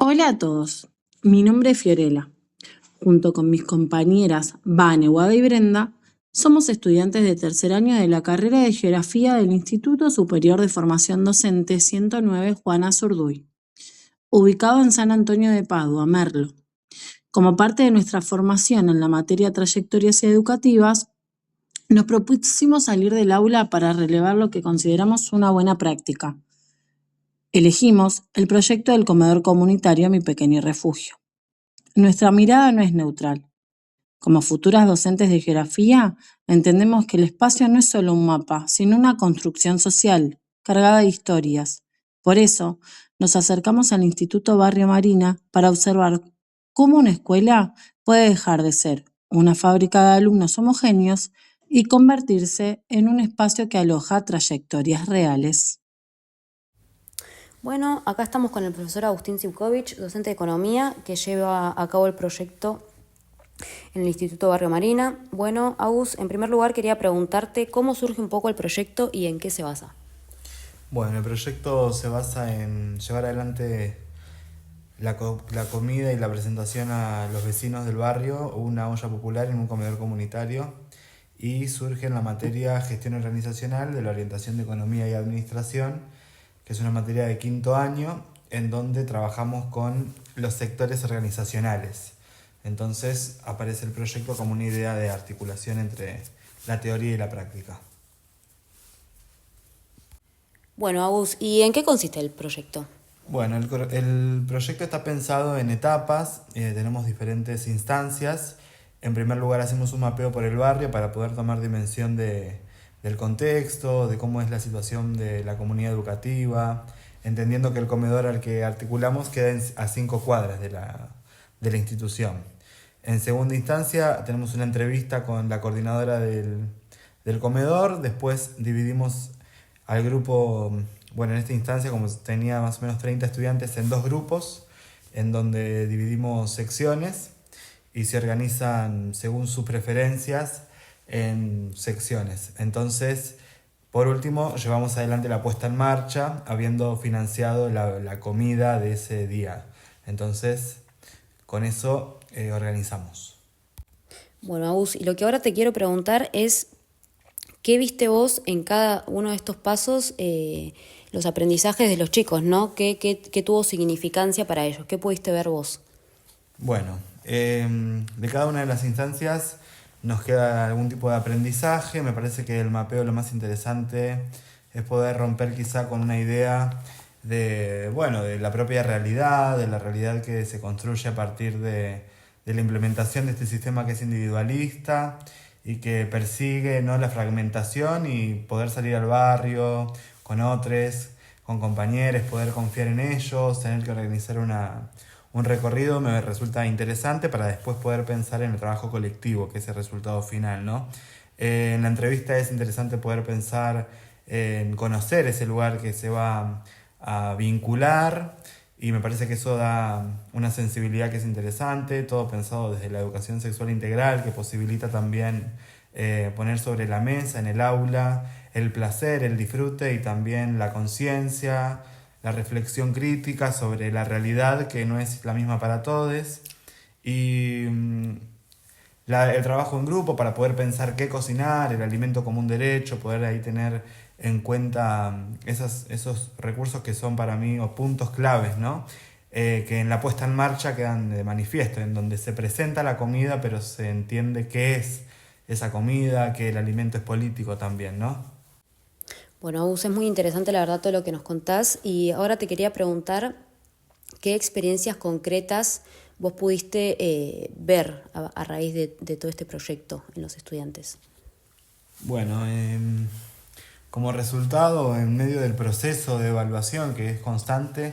Hola a todos, mi nombre es Fiorella. Junto con mis compañeras Vane, Guada y Brenda, somos estudiantes de tercer año de la carrera de Geografía del Instituto Superior de Formación Docente 109 Juana Zurduy, ubicado en San Antonio de Padua, Merlo. Como parte de nuestra formación en la materia Trayectorias Educativas, nos propusimos salir del aula para relevar lo que consideramos una buena práctica. Elegimos el proyecto del comedor comunitario Mi Pequeño Refugio. Nuestra mirada no es neutral. Como futuras docentes de geografía, entendemos que el espacio no es solo un mapa, sino una construcción social, cargada de historias. Por eso, nos acercamos al Instituto Barrio Marina para observar cómo una escuela puede dejar de ser una fábrica de alumnos homogéneos y convertirse en un espacio que aloja trayectorias reales. Bueno, acá estamos con el profesor Agustín Zivkovic, docente de Economía, que lleva a cabo el proyecto en el Instituto Barrio Marina. Bueno, Agus, en primer lugar quería preguntarte cómo surge un poco el proyecto y en qué se basa. Bueno, el proyecto se basa en llevar adelante la comida y la presentación a los vecinos del barrio, una olla popular en un comedor comunitario, y surge en la materia Gestión Organizacional de la Orientación de Economía y Administración, que es una materia de quinto año en donde trabajamos con los sectores organizacionales. Entonces aparece el proyecto como una idea de articulación entre la teoría y la práctica. Bueno, Agus, ¿y en qué consiste el proyecto? Bueno, el proyecto está pensado en etapas, tenemos diferentes instancias. En primer lugar hacemos un mapeo por el barrio para poder tomar dimensión del contexto, de cómo es la situación de la comunidad educativa, entendiendo que el comedor al que articulamos queda a 5 cuadras de la institución. En segunda instancia tenemos una entrevista con la coordinadora del comedor, después dividimos al grupo, bueno, en esta instancia, como tenía más o menos 30 estudiantes, en dos grupos, en donde dividimos secciones y se organizan según sus preferencias en secciones. Entonces, por último, llevamos adelante la puesta en marcha, habiendo financiado la comida de ese día. Entonces, con eso organizamos. Bueno, Agus, y lo que ahora te quiero preguntar es, ¿qué viste vos en cada uno de estos pasos, los aprendizajes de los chicos, ¿no? ¿Qué tuvo significancia para ellos? ¿Qué pudiste ver vos? Bueno, de cada una de las instancias nos queda algún tipo de aprendizaje. Me parece que el mapeo lo más interesante es poder romper quizá con una idea de la propia realidad, de la realidad que se construye a partir de la implementación de este sistema que es individualista y que persigue, ¿no?, la fragmentación y poder salir al barrio con otros, con compañeros, poder confiar en ellos, tener que organizar un recorrido me resulta interesante para después poder pensar en el trabajo colectivo, que es el resultado final, ¿no? En la entrevista es interesante poder pensar en conocer ese lugar que se va a vincular y me parece que eso da una sensibilidad que es interesante, todo pensado desde la educación sexual integral, que posibilita también poner sobre la mesa, en el aula, el placer, el disfrute y también la conciencia, la reflexión crítica sobre la realidad que no es la misma para todos y el trabajo en grupo para poder pensar qué cocinar, el alimento como un derecho, poder ahí tener en cuenta esos recursos que son para mí o puntos claves, ¿no? Que en la puesta en marcha quedan de manifiesto, en donde se presenta la comida pero se entiende qué es esa comida, que el alimento es político también, ¿no? Bueno, Agus, es muy interesante la verdad todo lo que nos contás y ahora te quería preguntar qué experiencias concretas vos pudiste ver a raíz de todo este proyecto en los estudiantes. Bueno, como resultado, en medio del proceso de evaluación que es constante,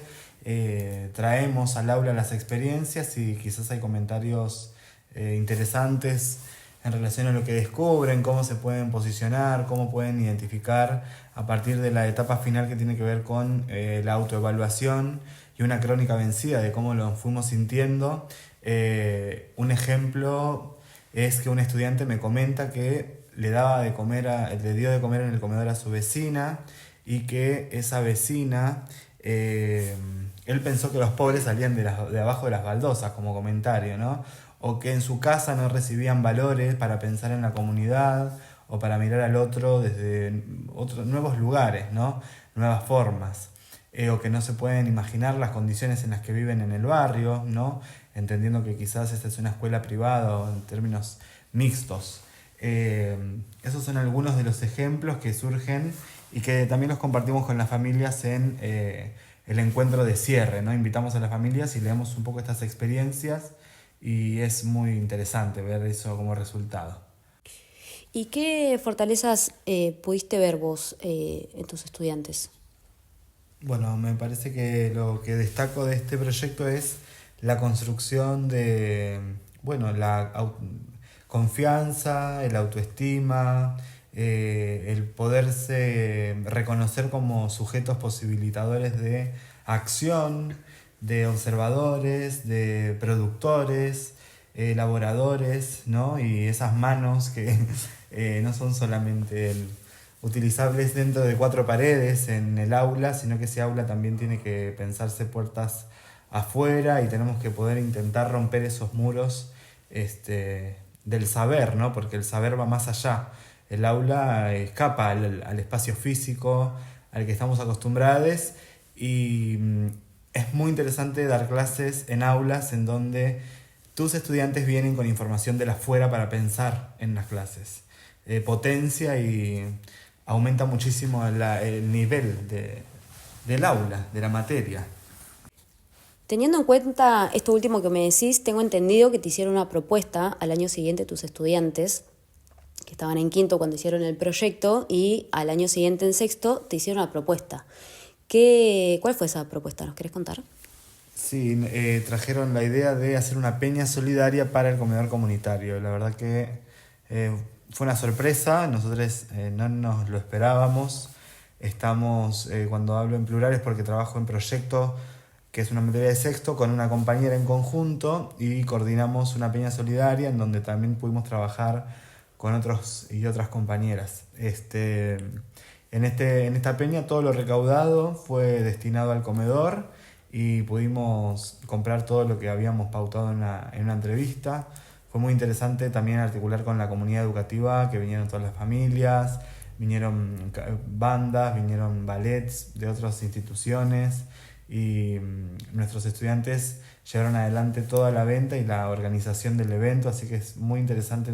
traemos al aula las experiencias y quizás hay comentarios interesantes en relación a lo que descubren, cómo se pueden posicionar, cómo pueden identificar a partir de la etapa final que tiene que ver con la autoevaluación y una crónica vencida de cómo lo fuimos sintiendo. Un ejemplo es que un estudiante me comenta que le dio de comer en el comedor a su vecina y que esa vecina, él él pensó que los pobres salían de abajo de las baldosas, como comentario, ¿no? O que en su casa no recibían valores para pensar en la comunidad o para mirar al otro desde nuevos lugares, ¿no? Nuevas formas. O que no se pueden imaginar las condiciones en las que viven en el barrio, ¿no? Entendiendo que quizás esta es una escuela privada o en términos mixtos. Esos son algunos de los ejemplos que surgen y que también los compartimos con las familias en el encuentro de cierre, ¿no? Invitamos a las familias y leemos un poco estas experiencias y es muy interesante ver eso como resultado. ¿Y qué fortalezas pudiste ver vos en tus estudiantes? Bueno, me parece que lo que destaco de este proyecto es la construcción de, bueno, confianza, el autoestima, el poderse reconocer como sujetos posibilitadores de acción, de observadores, de productores, elaboradores, ¿no? Y esas manos que no son solamente utilizables dentro de 4 paredes en el aula, sino que ese aula también tiene que pensarse puertas afuera y tenemos que poder intentar romper esos muros del saber, ¿no? Porque el saber va más allá. El aula escapa al espacio físico al que estamos acostumbrados y es muy interesante dar clases en aulas en donde tus estudiantes vienen con información de afuera para pensar en las clases. Potencia y aumenta muchísimo el nivel del aula, de la materia. Teniendo en cuenta esto último que me decís, tengo entendido que te hicieron una propuesta al año siguiente tus estudiantes, que estaban en quinto cuando hicieron el proyecto, y al año siguiente en sexto te hicieron una propuesta. ¿Cuál fue esa propuesta? ¿Nos querés contar? Sí, trajeron la idea de hacer una peña solidaria para el comedor comunitario. La verdad que fue una sorpresa, nosotros no nos lo esperábamos. Estamos, cuando hablo en plural es porque trabajo en proyecto, que es una materia de sexto, con una compañera en conjunto y coordinamos una peña solidaria en donde también pudimos trabajar con otros y otras compañeras. En esta peña todo lo recaudado fue destinado al comedor y pudimos comprar todo lo que habíamos pautado en una entrevista. Fue muy interesante también articular con la comunidad educativa, que vinieron todas las familias, vinieron bandas, vinieron ballets de otras instituciones y nuestros estudiantes llevaron adelante toda la venta y la organización del evento, así que es muy interesante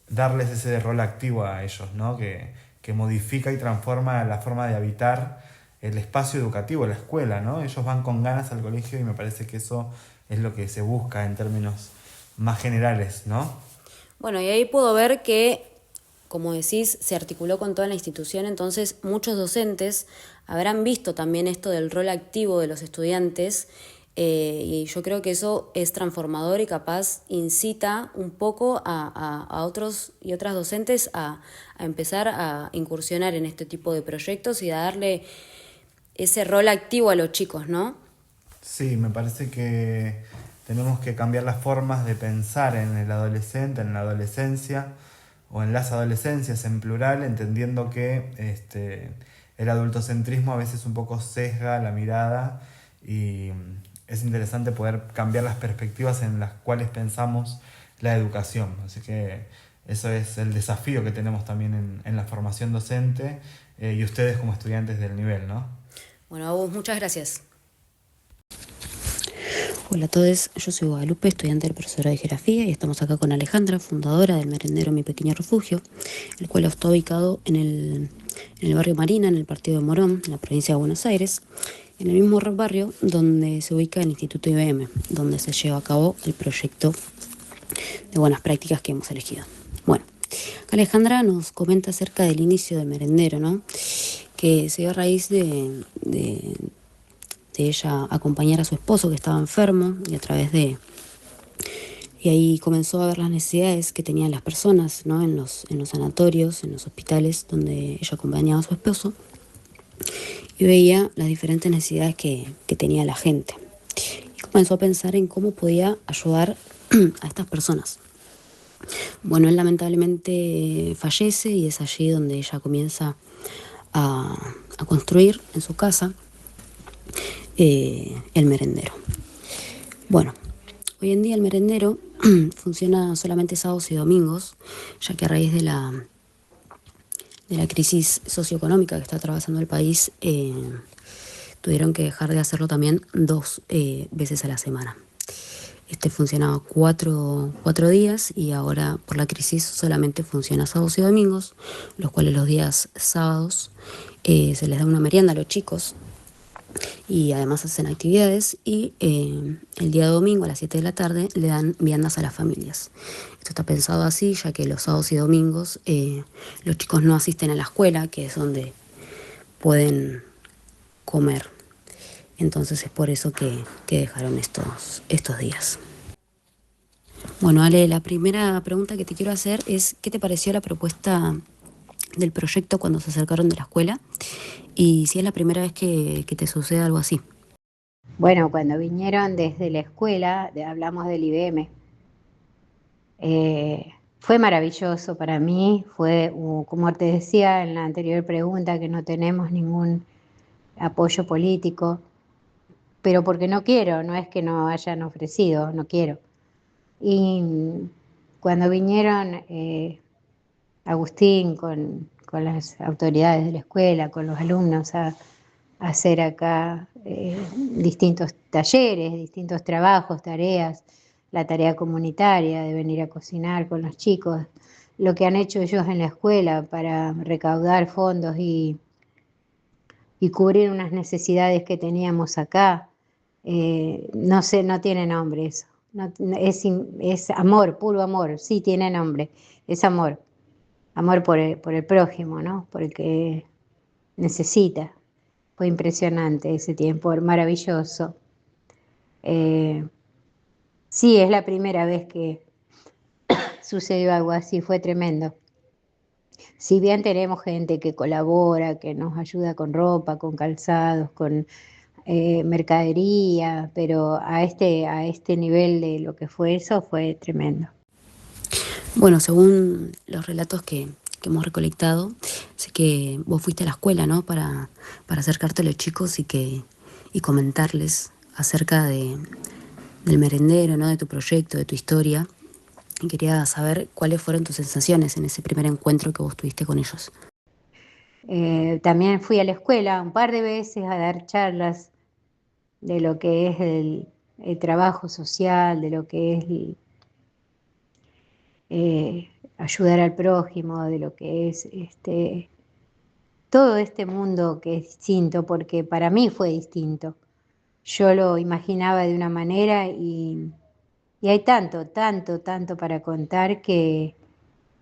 darles ese rol activo a ellos, ¿no? Que modifica y transforma la forma de habitar el espacio educativo, la escuela, ¿no? Ellos van con ganas al colegio y me parece que eso es lo que se busca en términos más generales, ¿no? Bueno, y ahí puedo ver que, como decís, se articuló con toda la institución, entonces muchos docentes habrán visto también esto del rol activo de los estudiantes y yo creo que eso es transformador y capaz incita un poco a otros y otras docentes a empezar a incursionar en este tipo de proyectos y a darle ese rol activo a los chicos, ¿no? Sí, me parece que tenemos que cambiar las formas de pensar en el adolescente, en la adolescencia o en las adolescencias en plural, entendiendo que el adultocentrismo a veces un poco sesga la mirada y es interesante poder cambiar las perspectivas en las cuales pensamos la educación. Así que eso es el desafío que tenemos también en la formación docente y ustedes como estudiantes del nivel, ¿no? Bueno, a vos muchas gracias. Hola a todos, yo soy Guadalupe, estudiante del profesor de Geografía y estamos acá con Alejandra, fundadora del merendero Mi Pequeño Refugio, el cual está ubicado en el barrio Marina, en el partido de Morón, en la provincia de Buenos Aires, en el mismo barrio donde se ubica el Instituto IBM, donde se lleva a cabo el proyecto de buenas prácticas que hemos elegido. Bueno, Alejandra nos comenta acerca del inicio del merendero, ¿no? Que se dio a raíz de ella acompañar a su esposo que estaba enfermo y ahí comenzó a ver las necesidades que tenían las personas, ¿no? en los sanatorios, en los hospitales donde ella acompañaba a su esposo y veía las diferentes necesidades que tenía la gente y comenzó a pensar en cómo podía ayudar a estas personas. Bueno, él lamentablemente fallece y es allí donde ella comienza a construir en su casa el merendero. Bueno, hoy en día el merendero funciona solamente sábados y domingos, ya que a raíz de la crisis socioeconómica que está atravesando el país, tuvieron que dejar de hacerlo también 2 veces a la semana. Funcionaba cuatro días y ahora por la crisis solamente funciona sábados y domingos, los cuales los días sábados se les da una merienda a los chicos y además hacen actividades, y el día domingo a las 7 de la tarde le dan viandas a las familias. Esto está pensado así, ya que los sábados y domingos los chicos no asisten a la escuela, que es donde pueden comer. Entonces es por eso que dejaron estos días. Bueno, Ale, la primera pregunta que te quiero hacer es: ¿qué te pareció la propuesta del proyecto cuando se acercaron de la escuela? Y si es la primera vez que te sucede algo así. Bueno, cuando vinieron desde la escuela, hablamos del IBM, fue maravilloso para mí. Fue, como te decía en la anterior pregunta, que no tenemos ningún apoyo político, pero porque no quiero, no es que no hayan ofrecido, no quiero. Y cuando vinieron Agustín con las autoridades de la escuela, con los alumnos a hacer acá distintos talleres, distintos trabajos, tareas, la tarea comunitaria de venir a cocinar con los chicos, lo que han hecho ellos en la escuela para recaudar fondos y cubrir unas necesidades que teníamos acá. No sé, no tiene nombre eso. No, es amor, puro amor. Sí tiene nombre, es amor. Amor por el prójimo, ¿no? Por el que necesita. Fue impresionante ese tiempo, maravilloso. Sí, es la primera vez que sucedió algo así, fue tremendo. Si bien tenemos gente que colabora, que nos ayuda con ropa, con calzados, con mercadería, pero a este nivel de lo que fue eso fue tremendo. Bueno, según los relatos que hemos recolectado, sé que vos fuiste a la escuela, ¿no? Para acercarte a los chicos y comentarles acerca del merendero, ¿no? De tu proyecto, de tu historia. Y quería saber cuáles fueron tus sensaciones en ese primer encuentro que vos tuviste con ellos. También fui a la escuela un par de veces a dar charlas de lo que es el trabajo social, de lo que es ayudar al prójimo, de lo que es todo este mundo que es distinto, porque para mí fue distinto. Yo lo imaginaba de una manera y hay tanto, tanto, tanto para contar, que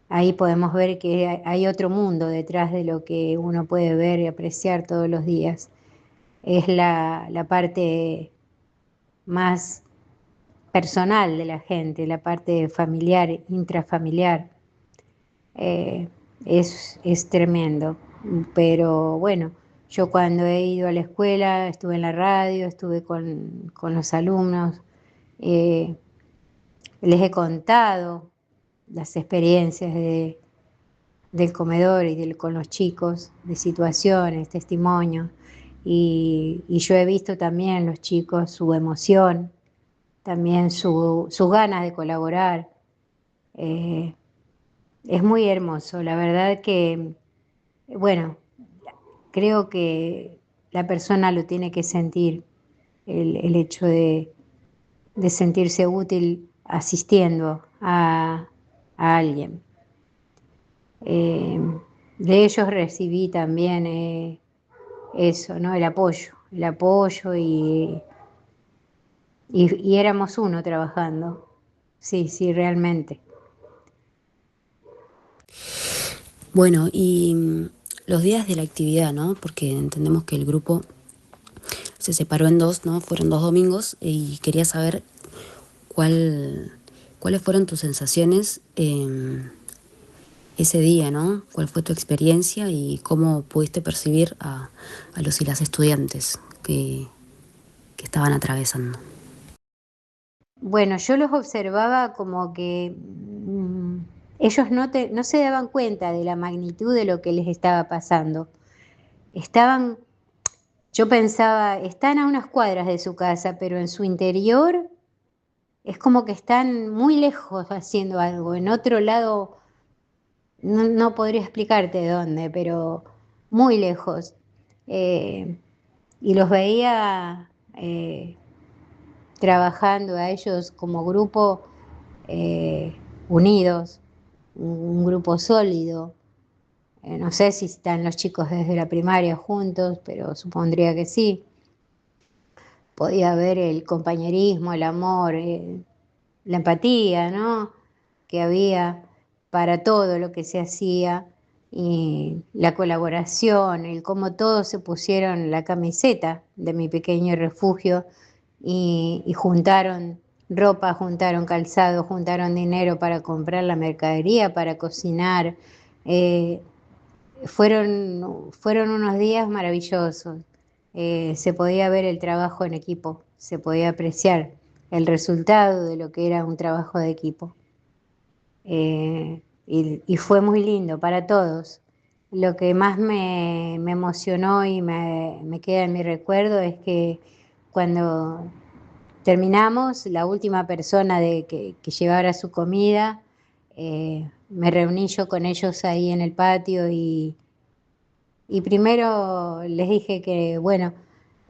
ahí podemos ver que hay otro mundo detrás de lo que uno puede ver y apreciar todos los días. Es la parte más personal de la gente, la parte familiar, intrafamiliar. Eh, es tremendo. Pero bueno, yo cuando he ido a la escuela, estuve en la radio, estuve con los alumnos, eh, les he contado las experiencias del comedor y con los chicos, de situaciones, testimonios, y yo he visto también los chicos su emoción, también sus ganas de colaborar. Eh, es muy hermoso, la verdad que, bueno, creo que la persona lo tiene que sentir, el hecho de sentirse útil asistiendo a alguien. Eh, de ellos recibí también eso, ¿no? El apoyo y éramos uno trabajando. Sí, sí, realmente. Bueno, y los días de la actividad, ¿no? Porque entendemos que el grupo se separó en 2, ¿no? Fueron 2 domingos y quería saber cuáles fueron tus sensaciones ese día, ¿no? ¿Cuál fue tu experiencia y cómo pudiste percibir a los y las estudiantes que estaban atravesando? Bueno, yo los observaba como que ellos no se daban cuenta de la magnitud de lo que les estaba pasando. Estaban Yo pensaba, están a unas cuadras de su casa, pero en su interior es como que están muy lejos haciendo algo, en otro lado, no podría explicarte dónde, pero muy lejos. Eh, y los veía trabajando a ellos como grupo unidos, un grupo sólido. No sé si están los chicos desde la primaria juntos, pero supondría que sí. Podía ver el compañerismo, el amor, la empatía, ¿no? Que había para todo lo que se hacía y la colaboración, el cómo todos se pusieron la camiseta de mi pequeño refugio y juntaron ropa, juntaron calzado, juntaron dinero para comprar la mercadería, para cocinar. Eh, fueron unos días maravillosos. Se podía ver el trabajo en equipo, se podía apreciar el resultado de lo que era un trabajo de equipo. Y fue muy lindo para todos. Lo que más me emocionó y me queda en mi recuerdo es que cuando terminamos, la última persona que llevara su comida, me reuní yo con ellos ahí en el patio y primero les dije que, bueno,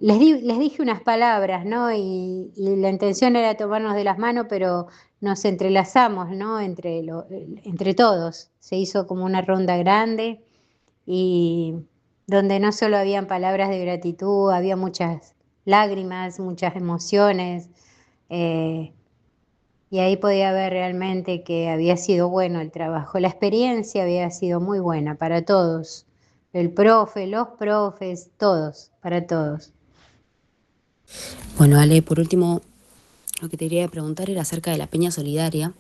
les dije unas palabras, ¿no? Y la intención era tomarnos de las manos, pero nos entrelazamos, ¿no? Entre todos. Se hizo como una ronda grande y donde no solo habían palabras de gratitud, había muchas lágrimas, muchas emociones. eh, y ahí podía ver realmente que había sido bueno el trabajo. La experiencia había sido muy buena para todos. El profe, los profes, todos, para todos. Bueno, Ale, por último, lo que te quería preguntar era acerca de la Peña Solidaria,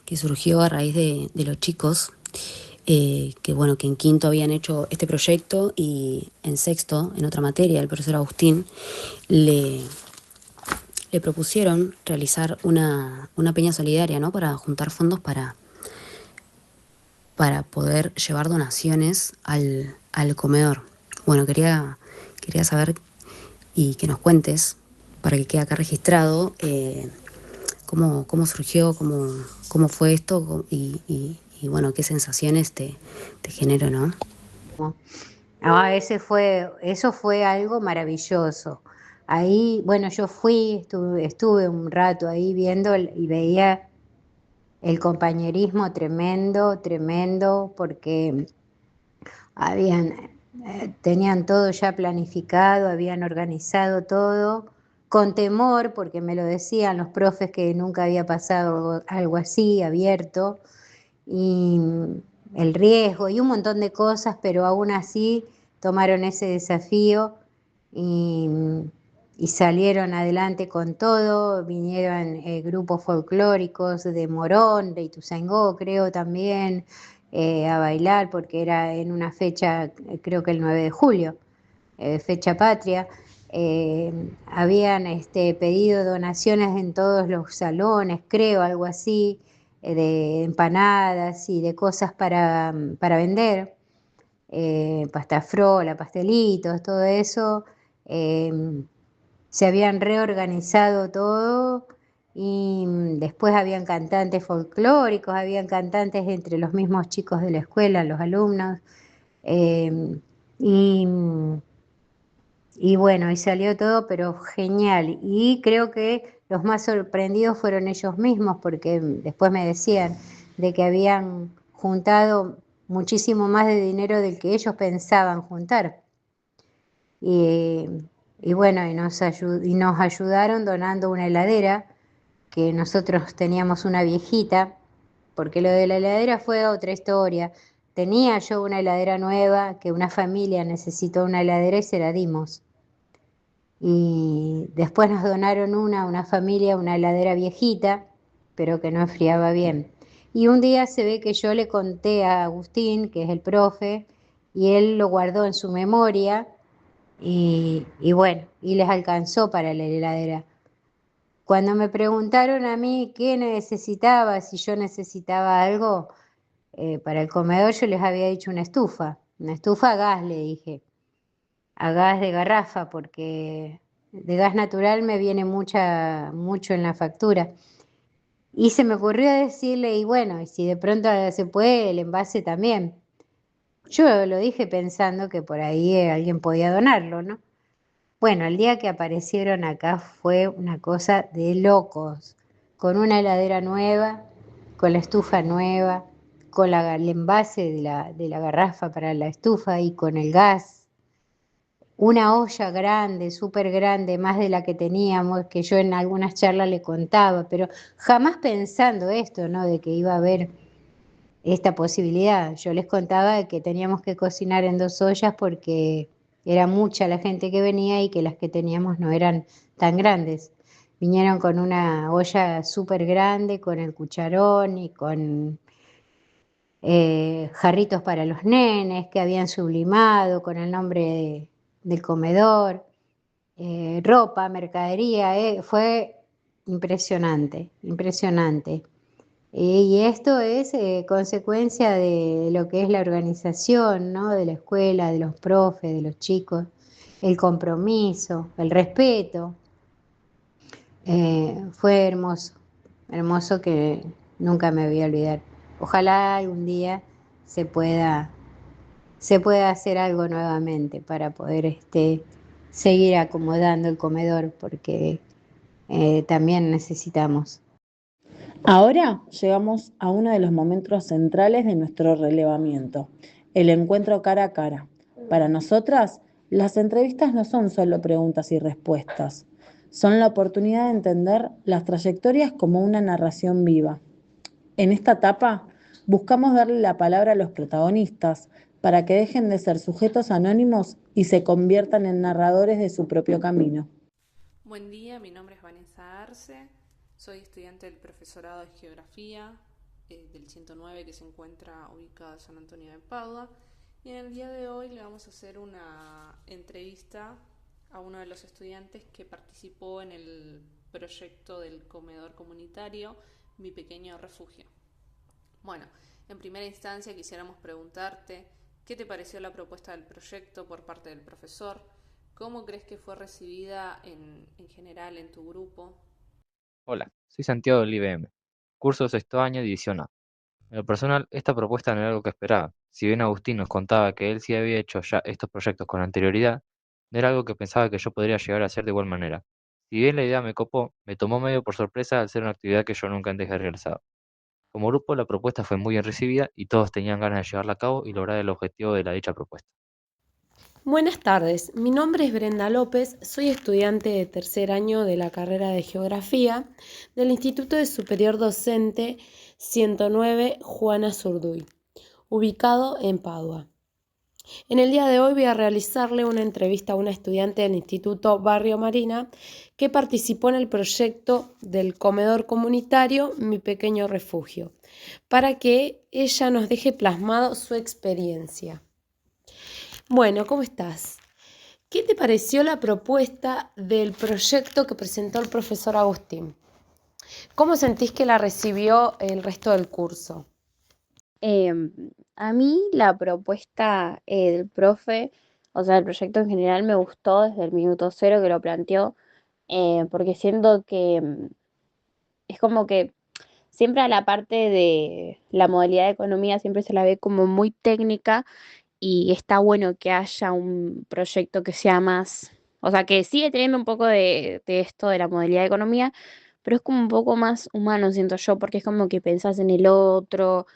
que surgió a raíz de los chicos, que bueno, que en quinto habían hecho este proyecto y en sexto, en otra materia, el profesor Agustín le, le propusieron realizar una peña solidaria, ¿no? Para juntar fondos para poder llevar donaciones al comedor. Bueno, quería saber y que nos cuentes, para que quede acá registrado, cómo surgió, cómo fue esto y bueno, qué sensaciones te generó, ¿no? Ah, eso fue algo maravilloso. Ahí, bueno, yo estuve un rato ahí viendo y veía el compañerismo tremendo, tremendo, porque tenían todo ya planificado, habían organizado todo, con temor, porque me lo decían los profes que nunca había pasado algo así, abierto, y el riesgo y un montón de cosas, pero aún así tomaron ese desafío y, y salieron adelante con todo. Vinieron grupos folclóricos de Morón, de Ituzaingó, creo también, a bailar, porque era en una fecha, creo que el 9 de julio, fecha patria. Habían pedido donaciones en todos los salones, creo, algo así, de empanadas y de cosas para vender, pasta frola, pastelitos, todo eso. eh, Se habían reorganizado todo y después habían cantantes folclóricos, habían cantantes entre los mismos chicos de la escuela, los alumnos. eh, y, y bueno, y salió todo, pero genial. Y creo que los más sorprendidos fueron ellos mismos, porque después me decían de que habían juntado muchísimo más de dinero del que ellos pensaban juntar. Y, y bueno, y nos ayudaron donando una heladera, que nosotros teníamos una viejita, porque lo de la heladera fue otra historia. Tenía yo una heladera nueva, que una familia necesitó una heladera y se la dimos. Y después nos donaron una familia, una heladera viejita, pero que no enfriaba bien. Y un día se ve que yo le conté a Agustín, que es el profe, y él lo guardó en su memoria y bueno, y les alcanzó para la heladera. Cuando me preguntaron a mí qué necesitaba, si yo necesitaba algo para el comedor, yo les había dicho una estufa a gas, le dije. a gas de garrafa, porque de gas natural me viene mucho en la factura. Y se me ocurrió decirle, y bueno, y si de pronto se puede, el envase también. Yo lo dije pensando que por ahí alguien podía donarlo, ¿no? Bueno, el día que aparecieron acá fue una cosa de locos, con una heladera nueva, con la estufa nueva, con el envase de la garrafa para la estufa y con el gas. Una olla grande, súper grande, más de la que teníamos, que yo en algunas charlas le contaba, pero jamás pensando esto, ¿no? De que iba a haber esta posibilidad. Yo les contaba de que teníamos que cocinar en 2 ollas porque era mucha la gente que venía y que las que teníamos no eran tan grandes. Vinieron con una olla súper grande, con el cucharón y con jarritos para los nenes que habían sublimado con el nombre del comedor, ropa, mercadería, fue impresionante, impresionante. Y esto es consecuencia de lo que es la organización, ¿no? De la escuela, de los profes, de los chicos, el compromiso, el respeto. Fue hermoso, hermoso que nunca me voy a olvidar. Ojalá algún día se pueda, se pueda hacer algo nuevamente para poder seguir acomodando el comedor, porque también necesitamos. Ahora llegamos a uno de los momentos centrales de nuestro relevamiento, el encuentro cara a cara. Para nosotras, las entrevistas no son solo preguntas y respuestas, son la oportunidad de entender las trayectorias como una narración viva. En esta etapa, buscamos darle la palabra a los protagonistas para que dejen de ser sujetos anónimos y se conviertan en narradores de su propio camino. Buen día, mi nombre es Vanessa Arce, soy estudiante del profesorado de Geografía del 109 que se encuentra ubicado en San Antonio de Padua, y en el día de hoy le vamos a hacer una entrevista a uno de los estudiantes que participó en el proyecto del comedor comunitario Mi Pequeño Refugio. Bueno, en primera instancia quisiéramos preguntarte qué te pareció la propuesta del proyecto por parte del profesor. ¿Cómo crees que fue recibida en general en tu grupo? Hola, soy Santiago del IBM, curso sexto año, división A. En lo personal, esta propuesta no era algo que esperaba. Si bien Agustín nos contaba que él sí había hecho ya estos proyectos con anterioridad, no era algo que pensaba que yo podría llegar a hacer de igual manera. Si bien la idea me copó, me tomó medio por sorpresa al ser una actividad que yo nunca antes había realizado. Como grupo, la propuesta fue muy bien recibida y todos tenían ganas de llevarla a cabo y lograr el objetivo de la dicha propuesta. Buenas tardes, mi nombre es Brenda López, soy estudiante de tercer año de la carrera de Geografía del Instituto de Superior Docente 109 Juana Zurduy, ubicado en Padua. En el día de hoy voy a realizarle una entrevista a una estudiante del Instituto Barrio Marina que participó en el proyecto del comedor comunitario Mi Pequeño Refugio, para que ella nos deje plasmado su experiencia. Bueno, ¿cómo estás? ¿Qué te pareció la propuesta del proyecto que presentó el profesor Agustín? ¿Cómo sentís que la recibió el resto del curso? A mí la propuesta del profe, o sea, el proyecto en general me gustó desde el minuto cero que lo planteó, porque siento que es como que siempre a la parte de la modalidad de economía siempre se la ve como muy técnica y está bueno que haya un proyecto que sea más, o sea, que sigue teniendo un poco de esto de la modalidad de economía, pero es como un poco más humano, siento yo, porque es como que pensás en el otro,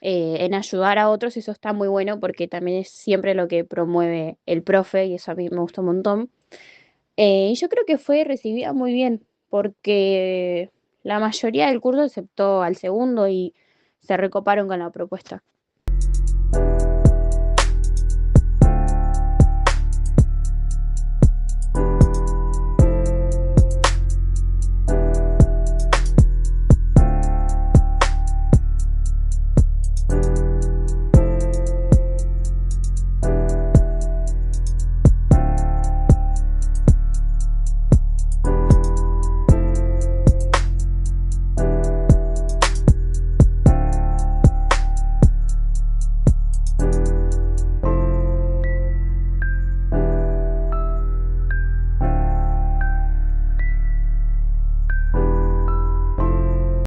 en ayudar a otros, y eso está muy bueno porque también es siempre lo que promueve el profe y eso a mí me gusta un montón. Y yo creo que fue recibida muy bien porque la mayoría del curso aceptó al segundo y se recoparon con la propuesta.